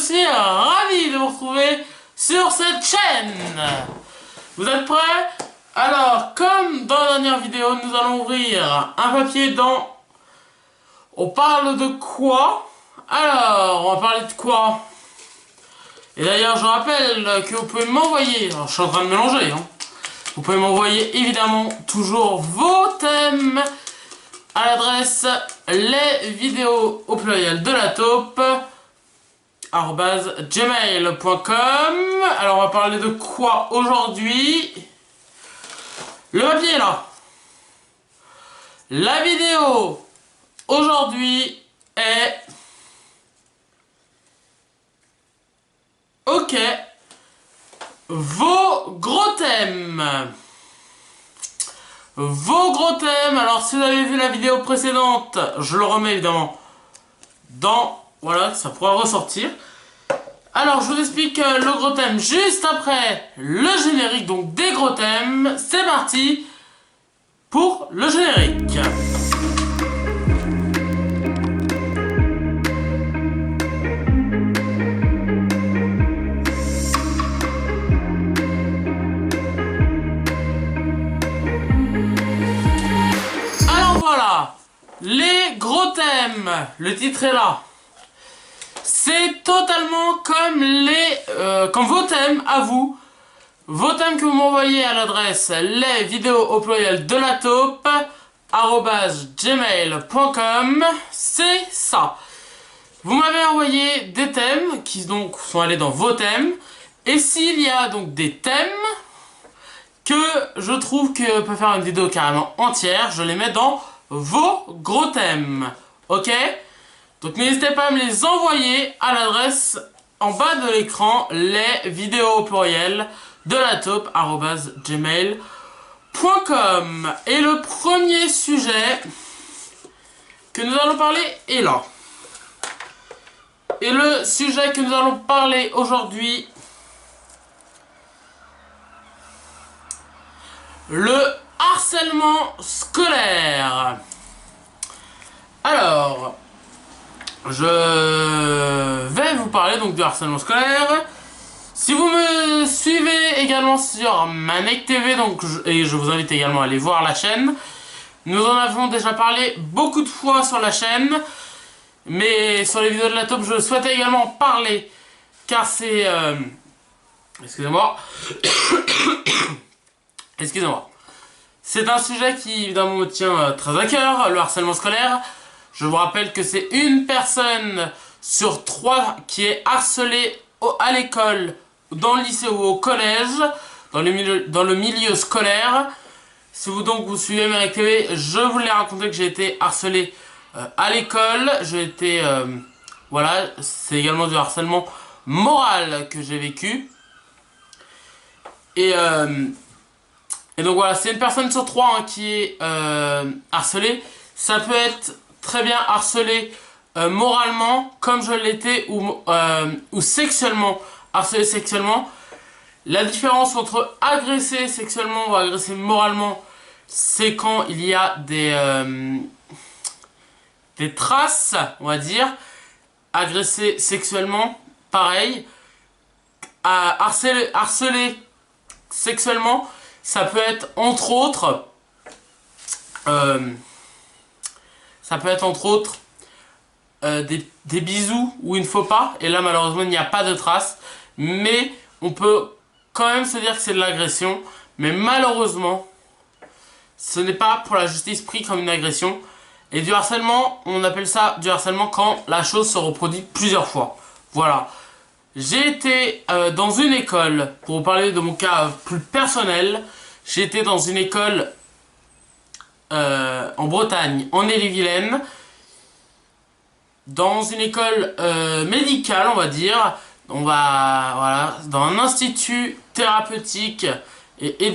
suis ravi de vous retrouver sur cette chaîne. Vous êtes prêts? Alors, comme dans la dernière vidéo, nous allons ouvrir un papier dans... On parle de quoi? Alors, on va parler de quoi? Et d'ailleurs, je rappelle que vous pouvez m'envoyer... Je suis en train de mélanger, hein. Vous pouvez m'envoyer évidemment toujours vos thèmes à l'adresse lesvidéos au pluriel de la taupe @gmail.com. Alors on va parler de quoi aujourd'hui? Le papier est là. La vidéo aujourd'hui est... Ok. Vos gros thèmes. Vos gros thèmes. Alors si vous avez vu la vidéo précédente, je le remets évidemment dans... Voilà, ça pourra ressortir. Alors je vous explique le gros thème juste après le générique, donc des gros thèmes. C'est parti pour le générique. Voilà, les gros thèmes, le titre est là. C'est totalement comme comme vos thèmes à vous. Vos thèmes que vous m'envoyez à l'adresse lesvidéos au pluriel de la taupe @gmail.com. C'est ça. Vous m'avez envoyé des thèmes qui donc sont allés dans vos thèmes. Et s'il y a donc des thèmes que je trouve que peut faire une vidéo carrément entière, je les mets dans vos gros thèmes, ok? Donc n'hésitez pas à me les envoyer à l'adresse en bas de l'écran, les vidéos au pluriel de la taupe @gmail.com. Et le premier sujet que nous allons parler est là. Et le sujet que nous allons parler aujourd'hui, le harcèlement scolaire. Alors, je vais vous parler donc du harcèlement scolaire. Si vous me suivez également sur Manek TV, donc et je vous invite également à aller voir la chaîne. Nous en avons déjà parlé beaucoup de fois sur la chaîne, mais sur les vidéos de la taupe, je souhaitais également parler, car c'est... excusez-moi. Excusez-moi. C'est un sujet qui évidemment me tient très à cœur, le harcèlement scolaire. Je vous rappelle que c'est une personne sur 3 qui est harcelée à l'école, dans le lycée ou au collège, dans le milieu scolaire. Si vous donc vous suivez Manek TV, je vous l'ai raconté que j'ai été harcelé à l'école. J'ai été... voilà, c'est également du harcèlement moral que j'ai vécu. Et donc voilà, c'est une personne sur 3 hein, qui est harcelée. Ça peut être très bien harcelé moralement, comme je l'étais, ou sexuellement, harcelé sexuellement. La différence entre agresser sexuellement ou agresser moralement, c'est quand il y a des traces, on va dire. Agresser sexuellement, pareil. Harceler sexuellement, ça peut être entre autres des bisous où il ne faut pas, et là malheureusement il n'y a pas de traces, mais on peut quand même se dire que c'est de l'agression, mais malheureusement ce n'est pas pour la justice pris comme une agression. Et du harcèlement, on appelle ça du harcèlement quand la chose se reproduit plusieurs fois. Voilà. J'ai été dans une école, pour vous parler de mon cas plus personnel, j'ai été dans une école en Bretagne, en Ille-et-Vilaine, dans une école médicale, on va dire, voilà, dans un institut thérapeutique et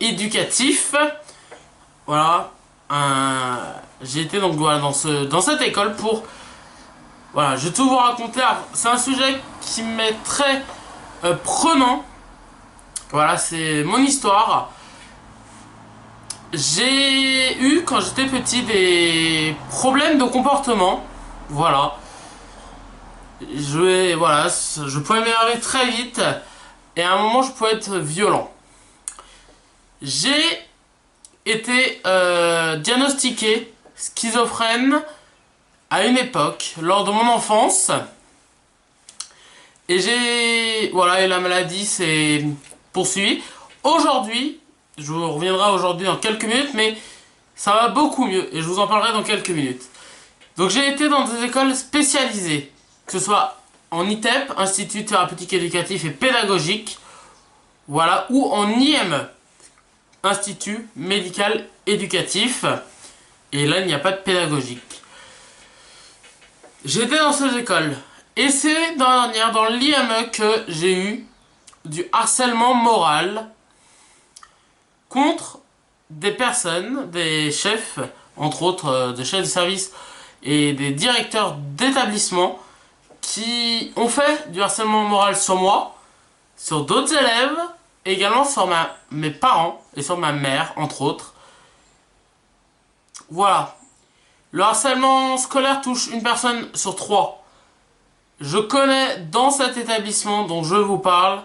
éducatif, voilà, j'ai été donc voilà, dans cette école pour... Voilà, je vais tout vous raconter. C'est un sujet qui m'est très prenant. Voilà, c'est mon histoire. J'ai eu, quand j'étais petit, des problèmes de comportement. Voilà. Voilà, je pouvais m'énerver très vite et à un moment je pouvais être violent. J'ai été diagnostiqué schizophrène à une époque, lors de mon enfance. Et la maladie s'est poursuivie. Aujourd'hui, je vous reviendrai aujourd'hui dans quelques minutes, mais ça va beaucoup mieux et je vous en parlerai dans quelques minutes. Donc j'ai été dans des écoles spécialisées, que ce soit en ITEP, Institut Thérapeutique Éducatif et Pédagogique, voilà, ou en IME, Institut Médical Éducatif, et là il n'y a pas de pédagogique. J'étais dans ces écoles, et c'est dans l'IME que j'ai eu du harcèlement moral contre des personnes, des chefs, entre autres des chefs de service et des directeurs d'établissement qui ont fait du harcèlement moral sur moi, sur d'autres élèves, et également sur mes parents et sur ma mère, entre autres. Voilà. Le harcèlement scolaire touche une personne sur 3. Je connais dans cet établissement dont je vous parle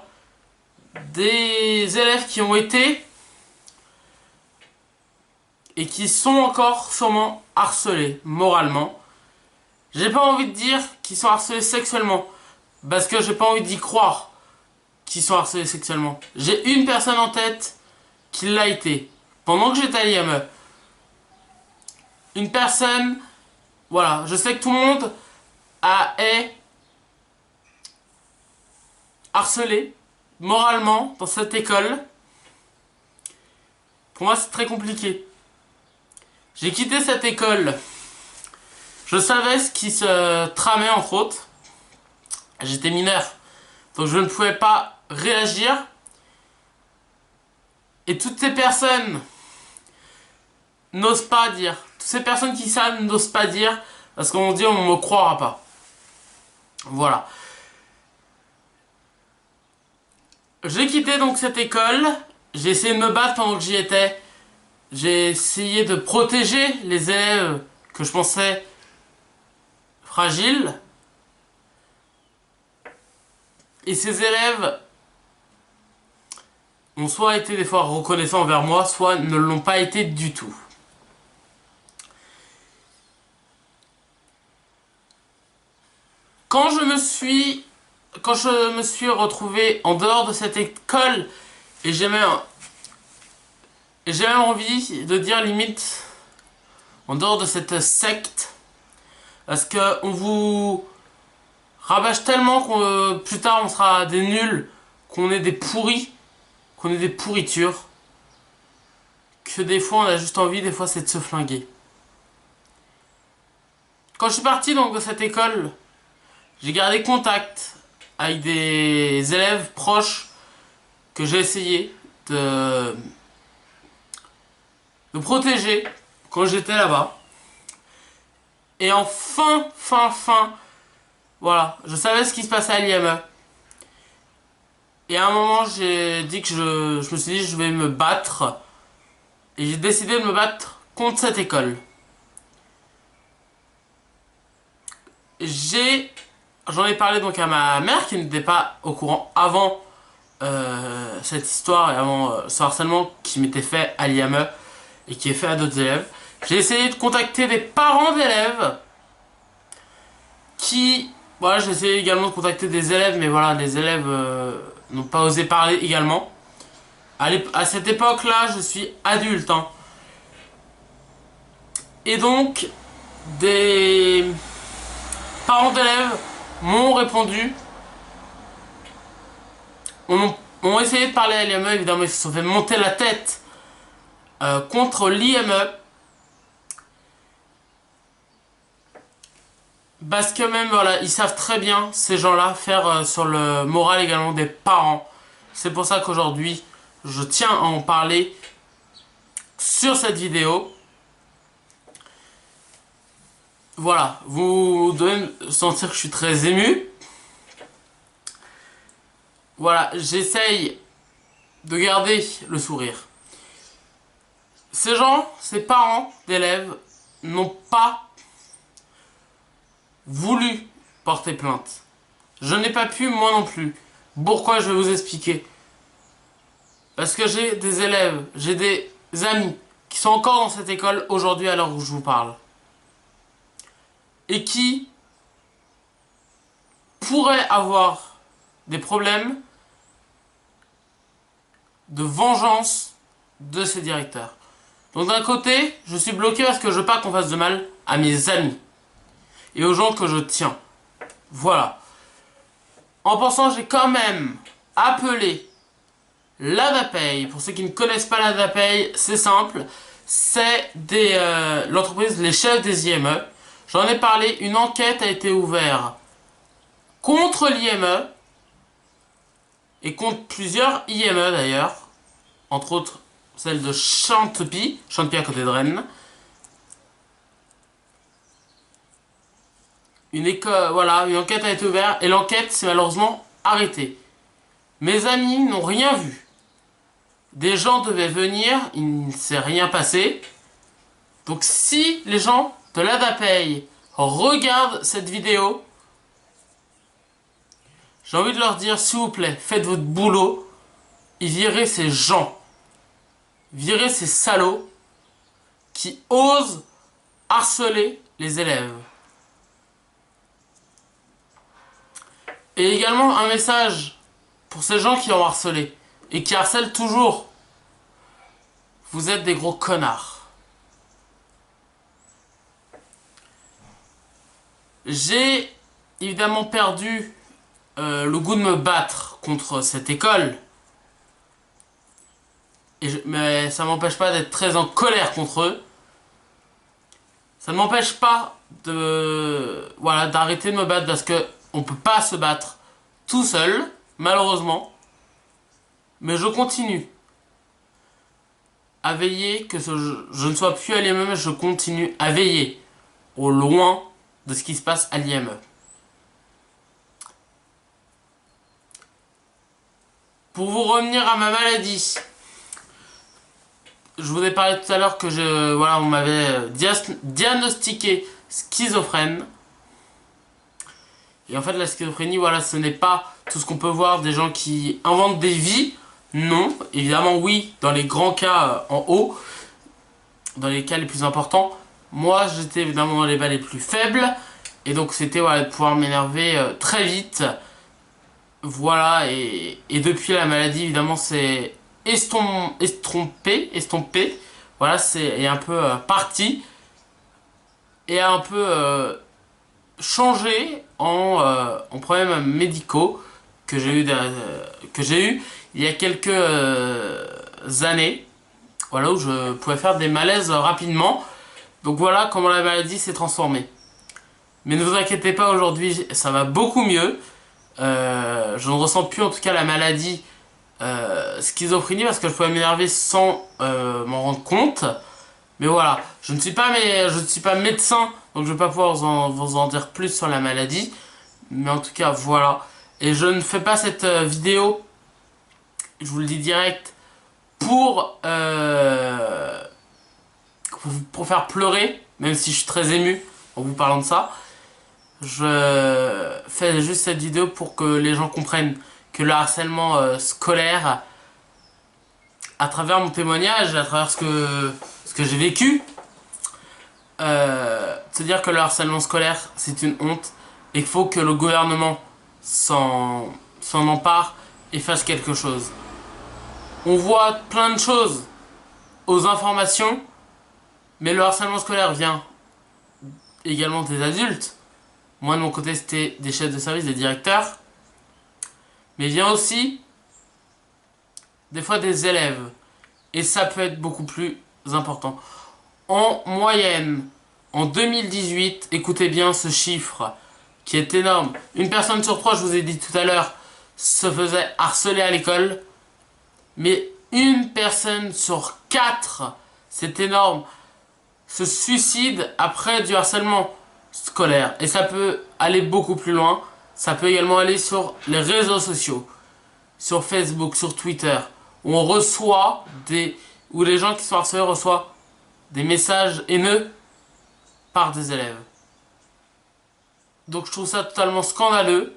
des élèves qui ont été et qui sont encore sûrement harcelés moralement. J'ai pas envie de dire qu'ils sont harcelés sexuellement, parce que j'ai pas envie d'y croire qu'ils sont harcelés sexuellement. J'ai une personne en tête qui l'a été, pendant que j'étais à l'IME. Une personne, voilà, je sais que tout le monde est harcelé moralement dans cette école. Pour moi, c'est très compliqué. J'ai quitté cette école. Je savais ce qui se tramait, entre autres. J'étais mineur, donc je ne pouvais pas réagir. Et toutes ces personnes n'osent pas dire. Toutes ces personnes qui savent n'osent pas dire parce qu'on dit on ne me croira pas. Voilà. J'ai quitté donc cette école. J'ai essayé de me battre pendant que j'y étais. J'ai essayé de protéger les élèves que je pensais fragiles. Et ces élèves ont soit été des fois reconnaissants envers moi, soit ne l'ont pas été du tout. Quand je me suis retrouvé en dehors de cette école, et j'ai même envie de dire limite en dehors de cette secte, parce que on vous rabâche tellement qu'on plus tard on sera des nuls, qu'on est des pourris, qu'on est des pourritures, que des fois on a juste envie, des fois c'est de se flinguer. Quand je suis parti donc de cette école, j'ai gardé contact avec des élèves proches que j'ai essayé de protéger quand j'étais là-bas. Et en voilà, je savais ce qui se passait à l'IME. Et à un moment, j'ai dit que je me suis dit je vais me battre. Et j'ai décidé de me battre contre cette école. J'en ai parlé donc à ma mère qui n'était pas au courant avant cette histoire et avant ce harcèlement qui m'était fait à l'IME et qui est fait à d'autres élèves. J'ai essayé de contacter des parents d'élèves qui... Voilà, j'ai essayé également de contacter des élèves, mais voilà, les élèves n'ont pas osé parler également. À cette époque-là, je suis adulte. Hein. Et donc, des parents d'élèves m'ont répondu, ont essayé de parler à l'IME, évidemment, ils se sont fait monter la tête contre l'IME. Parce que même, voilà, ils savent très bien, ces gens-là, faire sur le moral également des parents. C'est pour ça qu'aujourd'hui, je tiens à en parler sur cette vidéo. Voilà, vous devez sentir que je suis très ému. Voilà, j'essaye de garder le sourire. Ces gens, ces parents d'élèves, n'ont pas voulu porter plainte. Je n'ai pas pu, moi non plus. Pourquoi? Je vais vous expliquer. Parce que j'ai des élèves, j'ai des amis qui sont encore dans cette école aujourd'hui à l'heure où je vous parle. Et qui pourraient avoir des problèmes de vengeance de ces directeurs. Donc d'un côté, je suis bloqué parce que je veux pas qu'on fasse de mal à mes amis et aux gens que je tiens. Voilà. En pensant, j'ai quand même appelé l'ADAPEI. Pour ceux qui ne connaissent pas l'ADAPEI, c'est simple. C'est l'entreprise Les Chefs des IME. J'en ai parlé, une enquête a été ouverte contre l'IME et contre plusieurs IME d'ailleurs, entre autres celle de Chantepie à côté de Rennes. Voilà, une enquête a été ouverte et l'enquête s'est malheureusement arrêtée. Mes amis n'ont rien vu. Des gens devaient venir, il ne s'est rien passé. Donc si les gens de l'ADAPEI regardent cette vidéo, j'ai envie de leur dire, s'il vous plaît, faites votre boulot et virez ces gens. Virez ces salauds qui osent harceler les élèves. Et également un message pour ces gens qui ont harcelé et qui harcèlent toujours. Vous êtes des gros connards. J'ai évidemment perdu le goût de me battre contre cette école. Mais ça m'empêche pas d'être très en colère contre eux. Ça ne m'empêche pas d'arrêter de me battre parce que on peut pas se battre tout seul, malheureusement. Mais je continue à veiller que je ne sois plus à l'IME, je continue à veiller au loin de ce qui se passe à l'IME. Pour vous revenir à ma maladie, je vous ai parlé tout à l'heure que on m'avait diagnostiqué schizophrène. Et en fait, la schizophrénie, voilà, ce n'est pas tout ce qu'on peut voir des gens qui inventent des vies. Non, évidemment, oui, dans les grands cas en haut, dans les cas les plus importants. Moi, j'étais évidemment dans les bas les plus faibles. Et donc, c'était de pouvoir m'énerver très vite. Voilà, et depuis la maladie, évidemment, c'est estompé. Voilà, est un peu parti. Et un peu changé en problèmes médicaux que j'ai eu il y a quelques années, voilà, où je pouvais faire des malaises rapidement. Donc voilà comment la maladie s'est transformée. Mais ne vous inquiétez pas, aujourd'hui ça va beaucoup mieux. Je ne ressens plus en tout cas la maladie schizophrénie parce que je pouvais m'énerver sans m'en rendre compte. Mais voilà, je ne suis pas médecin, donc je ne vais pas pouvoir vous en dire plus sur la maladie. Mais en tout cas, voilà. Et je ne fais pas cette vidéo, je vous le dis direct, pour faire pleurer, même si je suis très ému en vous parlant de ça. Je fais juste cette vidéo pour que les gens comprennent que le harcèlement scolaire, à travers mon témoignage, à travers ce que j'ai vécu, se dire que le harcèlement scolaire c'est une honte et qu'il faut que le gouvernement s'en empare et fasse quelque chose. On voit plein de choses aux informations, mais le harcèlement scolaire vient également des adultes. Moi de mon côté c'était des chefs de service, des directeurs, mais il vient aussi des fois des élèves et ça peut être beaucoup plus important. En moyenne, en 2018, écoutez bien ce chiffre qui est énorme. Une personne sur trois, je vous ai dit tout à l'heure, se faisait harceler à l'école. Mais une personne sur quatre, c'est énorme, se suicide après du harcèlement scolaire. Et ça peut aller beaucoup plus loin. Ça peut également aller sur les réseaux sociaux, sur Facebook, sur Twitter, où on reçoit où les gens qui sont harcelés reçoivent des messages haineux par des élèves. Donc je trouve ça totalement scandaleux.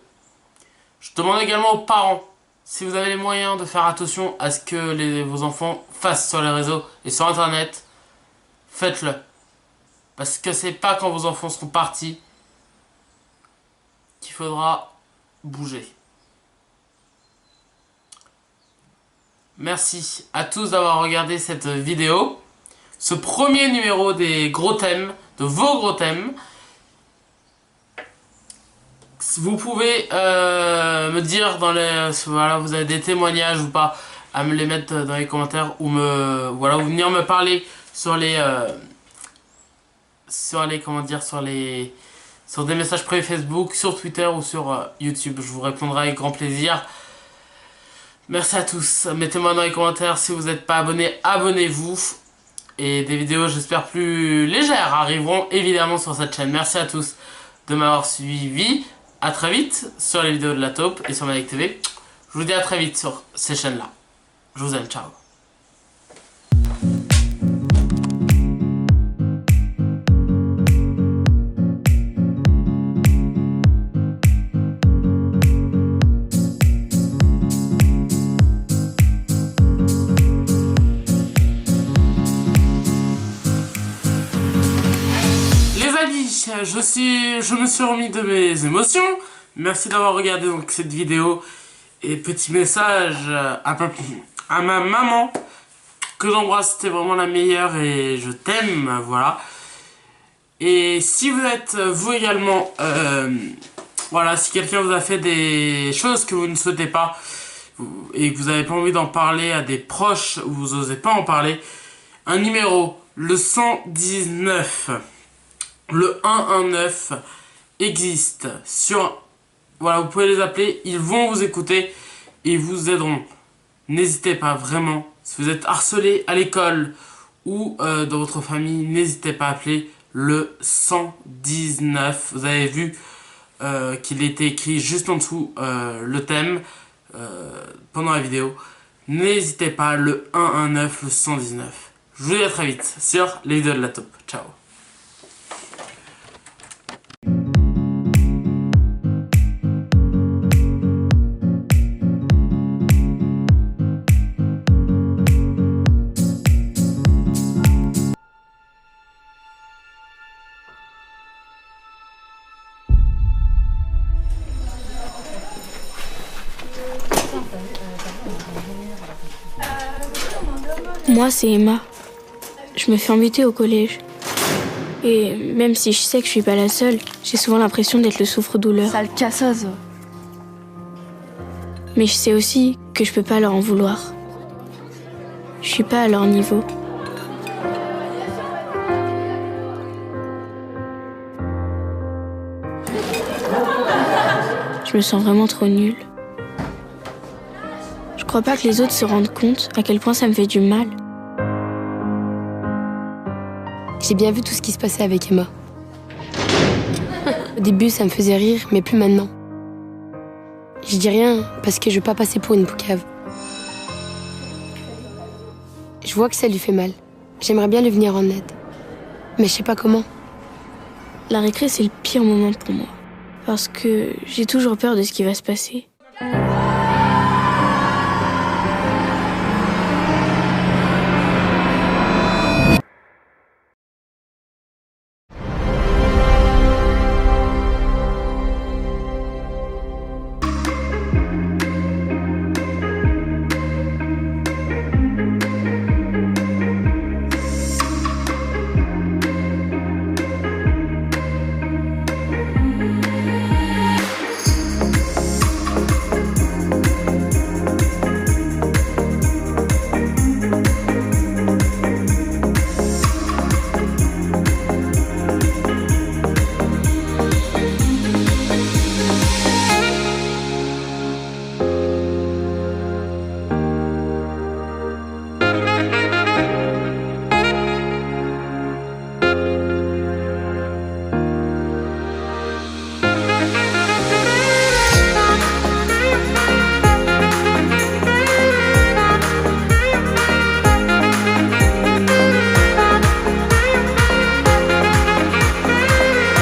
Je demande également aux parents, si vous avez les moyens de faire attention à ce que vos enfants fassent sur les réseaux et sur internet, faites-le. Parce que c'est pas quand vos enfants seront partis qu'il faudra bouger. Merci à tous d'avoir regardé cette vidéo. Ce premier numéro des gros thèmes, de vos gros thèmes. Vous pouvez me dire dans les... Voilà, vous avez des témoignages ou pas, à me les mettre dans les commentaires ou voilà, ou venir me parler sur les... comment dire, sur des messages privés Facebook, sur Twitter ou sur YouTube. Je vous répondrai avec grand plaisir. Merci à tous. Mettez-moi dans les commentaires si vous n'êtes pas abonné, abonnez-vous. Et des vidéos, j'espère, plus légères arriveront évidemment sur cette chaîne. Merci à tous de m'avoir suivi. À très vite sur les vidéos de la taupe et sur Malik TV. Je vous dis à très vite sur ces chaînes-là. Je vous aime, ciao. Je me suis remis de mes émotions. Merci d'avoir regardé donc cette vidéo. Et petit message à ma maman que j'embrasse, c'était vraiment la meilleure et je t'aime, voilà. Et si vous êtes vous également, voilà, si quelqu'un vous a fait des choses que vous ne souhaitez pas et que vous n'avez pas envie d'en parler à des proches ou vous n'osez pas en parler, un numéro, le 119. Le 119 existe sur... Voilà, vous pouvez les appeler, ils vont vous écouter et ils vous aideront. N'hésitez pas, vraiment. Si vous êtes harcelé à l'école ou dans votre famille, n'hésitez pas à appeler le 119. Vous avez vu qu'il était écrit juste en dessous le thème pendant la vidéo. N'hésitez pas, le 119, le 119. Je vous dis à très vite sur les vidéos de la taupe. Ciao. Moi, c'est Emma. Je me fais embuter au collège. Et même si je sais que je suis pas la seule, j'ai souvent l'impression d'être le souffre-douleur. Sale casseuse. Mais je sais aussi que je peux pas leur en vouloir. Je suis pas à leur niveau. Je me sens vraiment trop nulle. Je crois pas que les autres se rendent compte à quel point ça me fait du mal. J'ai bien vu tout ce qui se passait avec Emma. Au début, ça me faisait rire, mais plus maintenant. Je dis rien parce que je veux pas passer pour une poucave. Je vois que ça lui fait mal. J'aimerais bien lui venir en aide. Mais je sais pas comment. La récré, c'est le pire moment pour moi. Parce que j'ai toujours peur de ce qui va se passer.